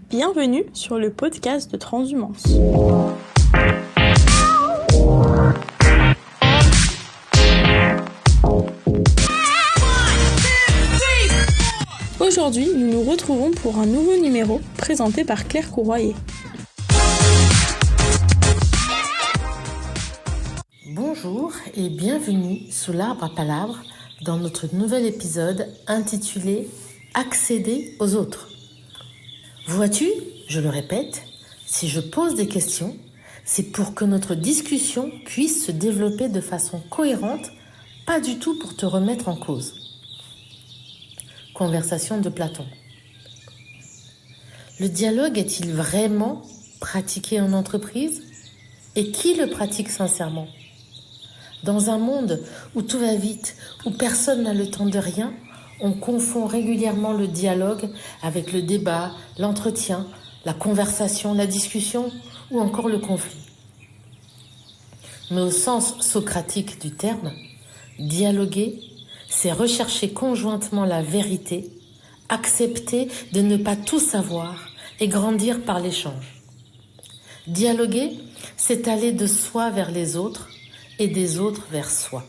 Bienvenue sur le podcast de Transhumance. Aujourd'hui, nous nous retrouvons pour un nouveau numéro présenté par Claire Courroyer. Bonjour et bienvenue sous l'arbre à palabres dans notre nouvel épisode intitulé « Accéder aux autres ». Vois-tu, je le répète, si je pose des questions, c'est pour que notre discussion puisse se développer de façon cohérente, pas du tout pour te remettre en cause. Conversation de Platon. Le dialogue est-il vraiment pratiqué en entreprise ? Et qui le pratique sincèrement ? Dans un monde où tout va vite, où personne n'a le temps de rien, on confond régulièrement le dialogue avec le débat, l'entretien, la conversation, la discussion ou encore le conflit. Mais au sens socratique du terme, dialoguer, c'est rechercher conjointement la vérité, accepter de ne pas tout savoir et grandir par l'échange. Dialoguer, c'est aller de soi vers les autres et des autres vers soi.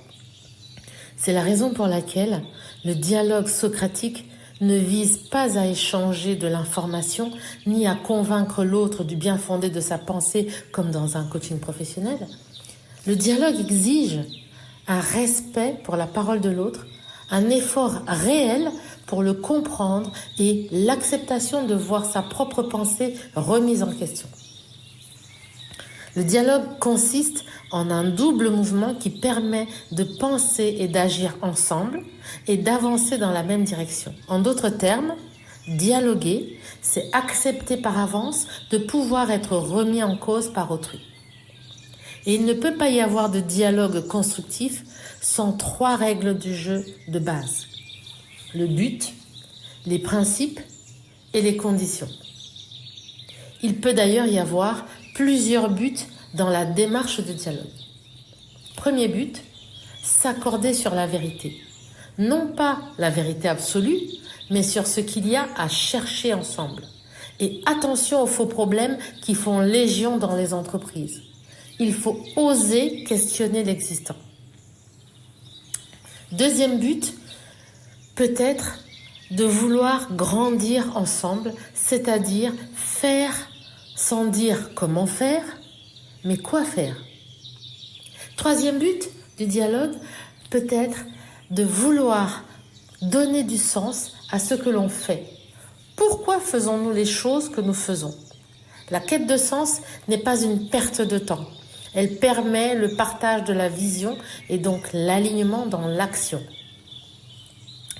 C'est la raison pour laquelle le dialogue socratique ne vise pas à échanger de l'information ni à convaincre l'autre du bien fondé de sa pensée comme dans un coaching professionnel. Le dialogue exige un respect pour la parole de l'autre, un effort réel pour le comprendre et l'acceptation de voir sa propre pensée remise en question. Le dialogue consiste en un double mouvement qui permet de penser et d'agir ensemble et d'avancer dans la même direction. En d'autres termes, dialoguer, c'est accepter par avance de pouvoir être remis en cause par autrui. Et il ne peut pas y avoir de dialogue constructif sans 3 règles du jeu de base. Le but, les principes et les conditions. Il peut d'ailleurs y avoir plusieurs buts dans la démarche de dialogue. Premier but, s'accorder sur la vérité. Non pas la vérité absolue, mais sur ce qu'il y a à chercher ensemble. Et attention aux faux problèmes qui font légion dans les entreprises. Il faut oser questionner l'existant. Deuxième but, peut-être de vouloir grandir ensemble, c'est-à-dire faire sans dire comment faire, mais quoi faire. Troisième but du dialogue, peut-être de vouloir donner du sens à ce que l'on fait. Pourquoi faisons-nous les choses que nous faisons ? La quête de sens n'est pas une perte de temps. Elle permet le partage de la vision et donc l'alignement dans l'action.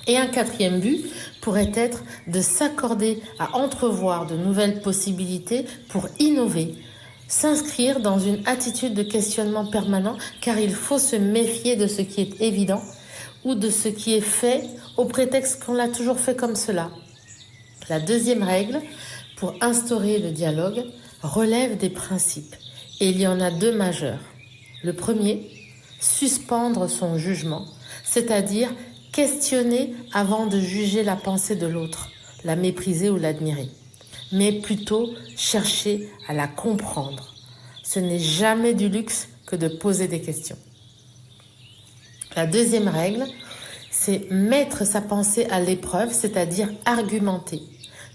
Et un 4e but pourrait être de s'accorder à entrevoir de nouvelles possibilités pour innover, s'inscrire dans une attitude de questionnement permanent car il faut se méfier de ce qui est évident ou de ce qui est fait au prétexte qu'on l'a toujours fait comme cela. La 2e règle pour instaurer le dialogue relève des principes et il y en a 2 majeurs. Le premier, suspendre son jugement, c'est-à-dire questionner avant de juger la pensée de l'autre, la mépriser ou l'admirer, mais plutôt chercher à la comprendre. Ce n'est jamais du luxe que de poser des questions. La 2e règle, c'est mettre sa pensée à l'épreuve, c'est-à-dire argumenter.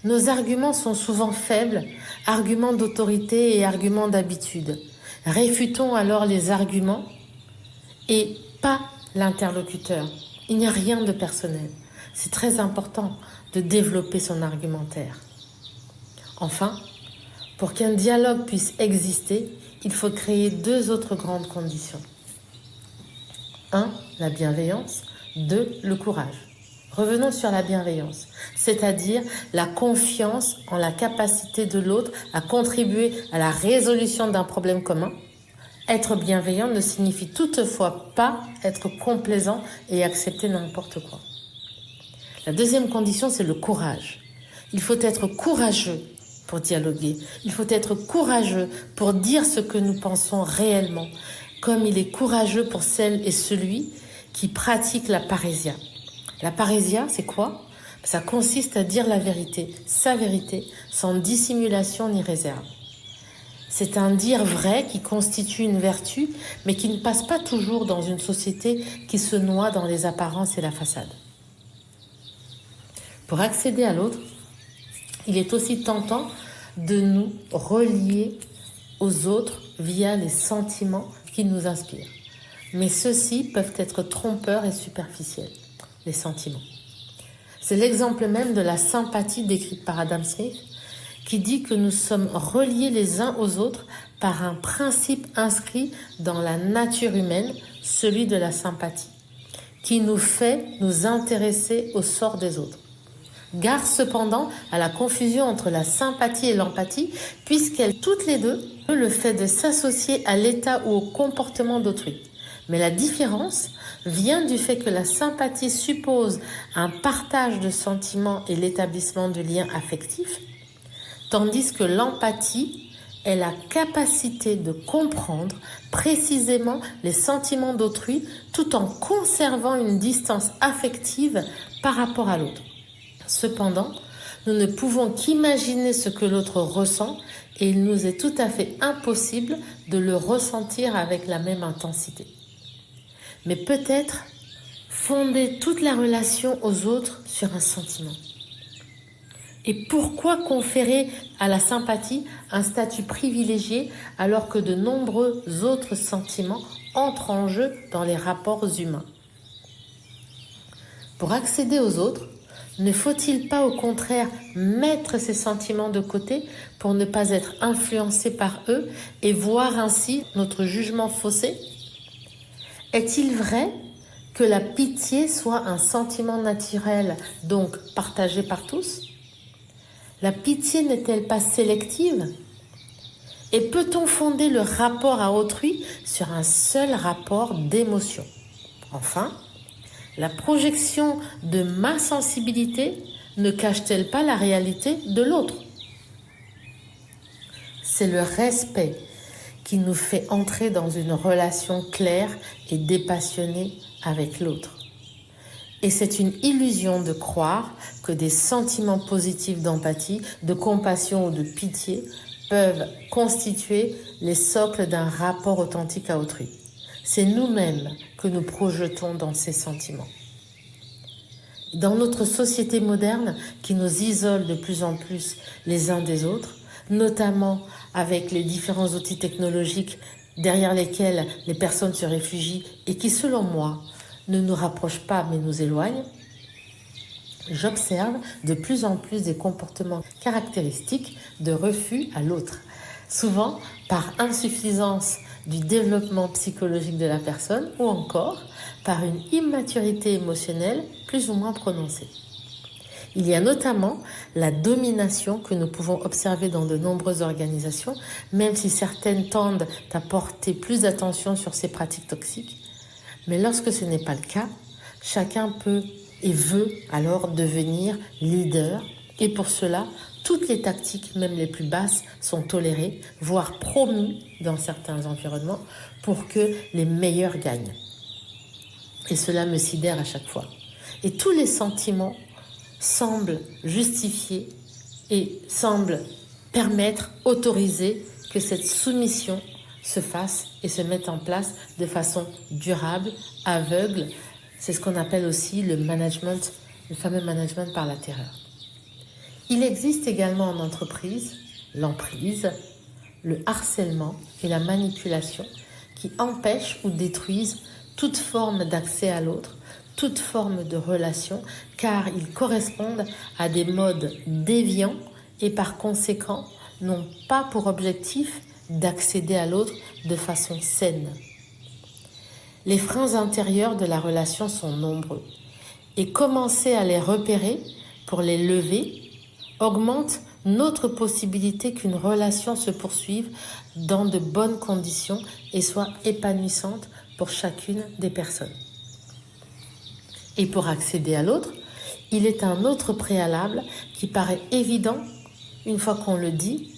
Nos arguments sont souvent faibles, arguments d'autorité et arguments d'habitude. Réfutons alors les arguments et pas l'interlocuteur. Il n'y a rien de personnel. C'est très important de développer son argumentaire. Enfin, pour qu'un dialogue puisse exister, il faut créer 2 autres grandes conditions. 1. La bienveillance. 2. Le courage. Revenons sur la bienveillance, c'est-à-dire la confiance en la capacité de l'autre à contribuer à la résolution d'un problème commun. Être bienveillant ne signifie toutefois pas être complaisant et accepter n'importe quoi. La 2e condition, c'est le courage. Il faut être courageux pour dialoguer. Il faut être courageux pour dire ce que nous pensons réellement, comme il est courageux pour celle et celui qui pratique la parésia. La parésia, c'est quoi ? Ça consiste à dire la vérité, sa vérité, sans dissimulation ni réserve. C'est un dire vrai qui constitue une vertu, mais qui ne passe pas toujours dans une société qui se noie dans les apparences et la façade. Pour accéder à l'autre, il est aussi tentant de nous relier aux autres via les sentiments qui nous inspirent. Mais ceux-ci peuvent être trompeurs et superficiels, les sentiments. C'est l'exemple même de la sympathie décrite par Adam Smith, qui dit que nous sommes reliés les uns aux autres par un principe inscrit dans la nature humaine, celui de la sympathie, qui nous fait nous intéresser au sort des autres. Gare cependant à la confusion entre la sympathie et l'empathie, puisqu'elles toutes les deux ont le fait de s'associer à l'état ou au comportement d'autrui. Mais la différence vient du fait que la sympathie suppose un partage de sentiments et l'établissement de liens affectifs, tandis que l'empathie est la capacité de comprendre précisément les sentiments d'autrui tout en conservant une distance affective par rapport à l'autre. Cependant, nous ne pouvons qu'imaginer ce que l'autre ressent et il nous est tout à fait impossible de le ressentir avec la même intensité. Mais peut-être fonder toute la relation aux autres sur un sentiment. Et pourquoi conférer à la sympathie un statut privilégié alors que de nombreux autres sentiments entrent en jeu dans les rapports humains? Pour accéder aux autres, ne faut-il pas au contraire mettre ces sentiments de côté pour ne pas être influencé par eux et voir ainsi notre jugement faussé? Est-il vrai que la pitié soit un sentiment naturel, donc partagé par tous? La pitié n'est-elle pas sélective? Et peut-on fonder le rapport à autrui sur un seul rapport d'émotion? Enfin, la projection de ma sensibilité ne cache-t-elle pas la réalité de l'autre? C'est le respect qui nous fait entrer dans une relation claire et dépassionnée avec l'autre. Et c'est une illusion de croire que des sentiments positifs d'empathie, de compassion ou de pitié peuvent constituer les socles d'un rapport authentique à autrui. C'est nous-mêmes que nous projetons dans ces sentiments. Dans notre société moderne qui nous isole de plus en plus les uns des autres, notamment avec les différents outils technologiques derrière lesquels les personnes se réfugient et qui, selon moi, ne nous rapprochent pas mais nous éloignent, j'observe de plus en plus des comportements caractéristiques de refus à l'autre, souvent par insuffisance du développement psychologique de la personne ou encore par une immaturité émotionnelle plus ou moins prononcée. Il y a notamment la domination que nous pouvons observer dans de nombreuses organisations, même si certaines tendent à porter plus d'attention sur ces pratiques toxiques. Mais lorsque ce n'est pas le cas, chacun peut et veut alors devenir leader. Et pour cela, toutes les tactiques, même les plus basses, sont tolérées, voire promues dans certains environnements pour que les meilleurs gagnent. Et cela me sidère à chaque fois. Et tous les sentiments semblent justifier et semblent permettre, autoriser que cette soumission se fasse et se mette en place de façon durable, aveugle. C'est ce qu'on appelle aussi le management, le fameux management par la terreur. Il existe également en entreprise l'emprise, le harcèlement et la manipulation qui empêchent ou détruisent toute forme d'accès à l'autre, toute forme de relation, car ils correspondent à des modes déviants et par conséquent n'ont pas pour objectif d'accéder à l'autre de façon saine. Les freins intérieurs de la relation sont nombreux et commencer à les repérer pour les lever augmente notre possibilité qu'une relation se poursuive dans de bonnes conditions et soit épanouissante pour chacune des personnes. Et pour accéder à l'autre, il est un autre préalable qui paraît évident une fois qu'on le dit,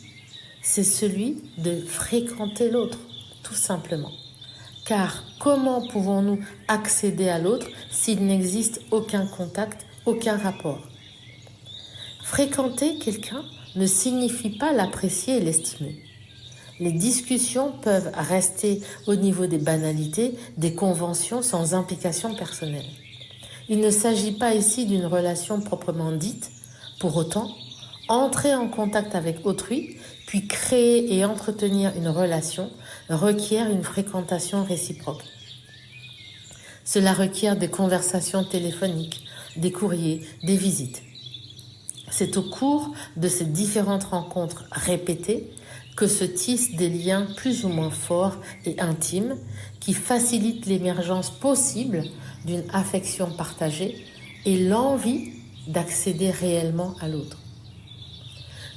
c'est celui de fréquenter l'autre, tout simplement. Car comment pouvons-nous accéder à l'autre s'il n'existe aucun contact, aucun rapport? Fréquenter quelqu'un ne signifie pas l'apprécier et l'estimer. Les discussions peuvent rester au niveau des banalités, des conventions sans implication personnelle. Il ne s'agit pas ici d'une relation proprement dite. Pour autant, entrer en contact avec autrui, puis créer et entretenir une relation, requiert une fréquentation réciproque. Cela requiert des conversations téléphoniques, des courriers, des visites. C'est au cours de ces différentes rencontres répétées que se tissent des liens plus ou moins forts et intimes qui facilitent l'émergence possible d'une affection partagée et l'envie d'accéder réellement à l'autre.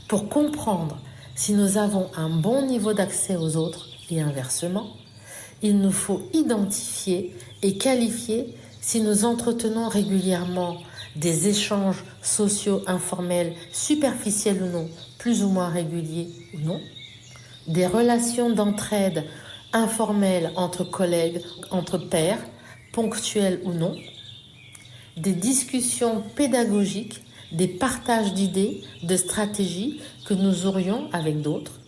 Pour comprendre si nous avons un bon niveau d'accès aux autres et inversement, il nous faut identifier et qualifier si nous entretenons régulièrement des échanges sociaux informels, superficiels ou non, plus ou moins réguliers ou non, des relations d'entraide informelles entre collègues, entre pairs, ponctuelles ou non, des discussions pédagogiques, des partages d'idées, de stratégies que nous aurions avec d'autres,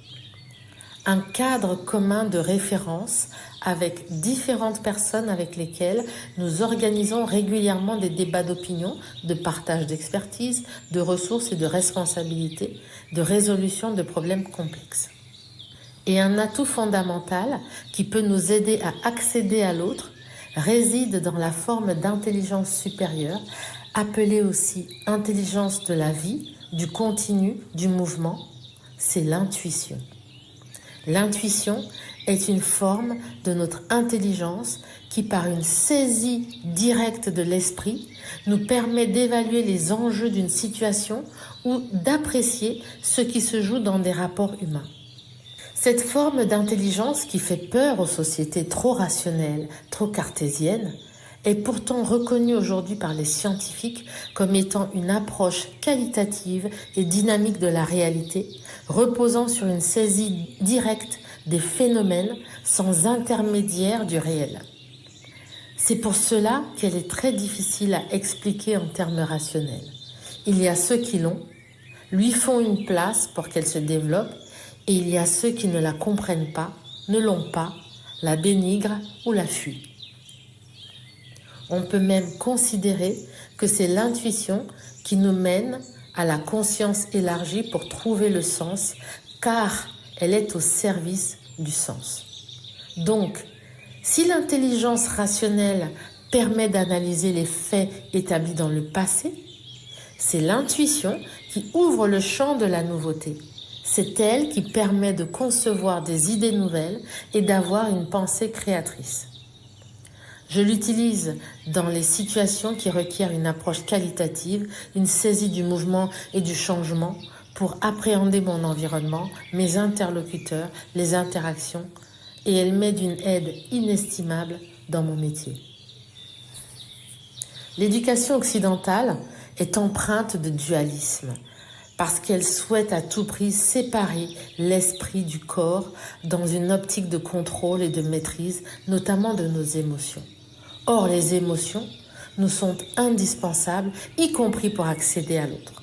un cadre commun de référence avec différentes personnes avec lesquelles nous organisons régulièrement des débats d'opinion, de partage d'expertise, de ressources et de responsabilités, de résolution de problèmes complexes. Et un atout fondamental qui peut nous aider à accéder à l'autre réside dans la forme d'intelligence supérieure, appelée aussi intelligence de la vie, du continu, du mouvement, c'est l'intuition. L'intuition est une forme de notre intelligence qui, par une saisie directe de l'esprit, nous permet d'évaluer les enjeux d'une situation ou d'apprécier ce qui se joue dans des rapports humains. Cette forme d'intelligence qui fait peur aux sociétés trop rationnelles, trop cartésiennes, est pourtant reconnue aujourd'hui par les scientifiques comme étant une approche qualitative et dynamique de la réalité, reposant sur une saisie directe des phénomènes sans intermédiaire du réel. C'est pour cela qu'elle est très difficile à expliquer en termes rationnels. Il y a ceux qui l'ont, lui font une place pour qu'elle se développe, et il y a ceux qui ne la comprennent pas, ne l'ont pas, la dénigrent ou la fuient. On peut même considérer que c'est l'intuition qui nous mène à la conscience élargie pour trouver le sens, car elle est au service du sens. Donc, si l'intelligence rationnelle permet d'analyser les faits établis dans le passé, c'est l'intuition qui ouvre le champ de la nouveauté. C'est elle qui permet de concevoir des idées nouvelles et d'avoir une pensée créatrice. Je l'utilise dans les situations qui requièrent une approche qualitative, une saisie du mouvement et du changement pour appréhender mon environnement, mes interlocuteurs, les interactions, et elle m'est d'une aide inestimable dans mon métier. L'éducation occidentale est empreinte de dualisme, parce qu'elle souhaite à tout prix séparer l'esprit du corps dans une optique de contrôle et de maîtrise, notamment de nos émotions. Or, les émotions nous sont indispensables, y compris pour accéder à l'autre,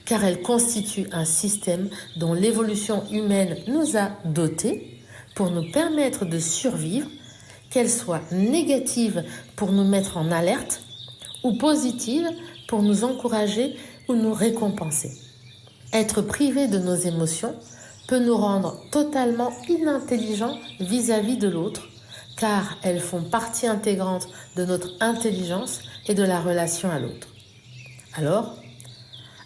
car elles constituent un système dont l'évolution humaine nous a dotés pour nous permettre de survivre, qu'elles soient négatives pour nous mettre en alerte ou positives pour nous encourager ou nous récompenser. Être privé de nos émotions peut nous rendre totalement inintelligents vis-à-vis de l'autre, car elles font partie intégrante de notre intelligence et de la relation à l'autre. Alors,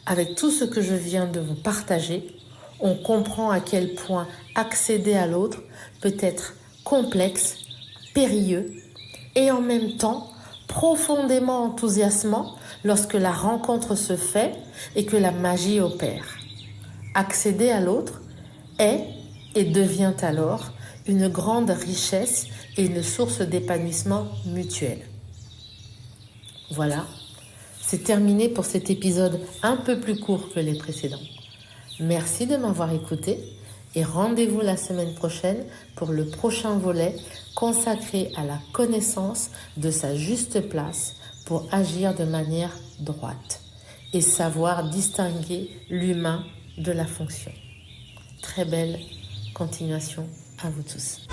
avec tout ce que je viens de vous partager, on comprend à quel point accéder à l'autre peut être complexe, périlleux et en même temps profondément enthousiasmant lorsque la rencontre se fait et que la magie opère. Accéder à l'autre est et devient alors une grande richesse et une source d'épanouissement mutuel. Voilà, c'est terminé pour cet épisode un peu plus court que les précédents. Merci de m'avoir écouté et rendez-vous la semaine prochaine pour le prochain volet consacré à la connaissance de sa juste place pour agir de manière droite. et savoir distinguer l'humain de la fonction. Très belle continuation à vous tous.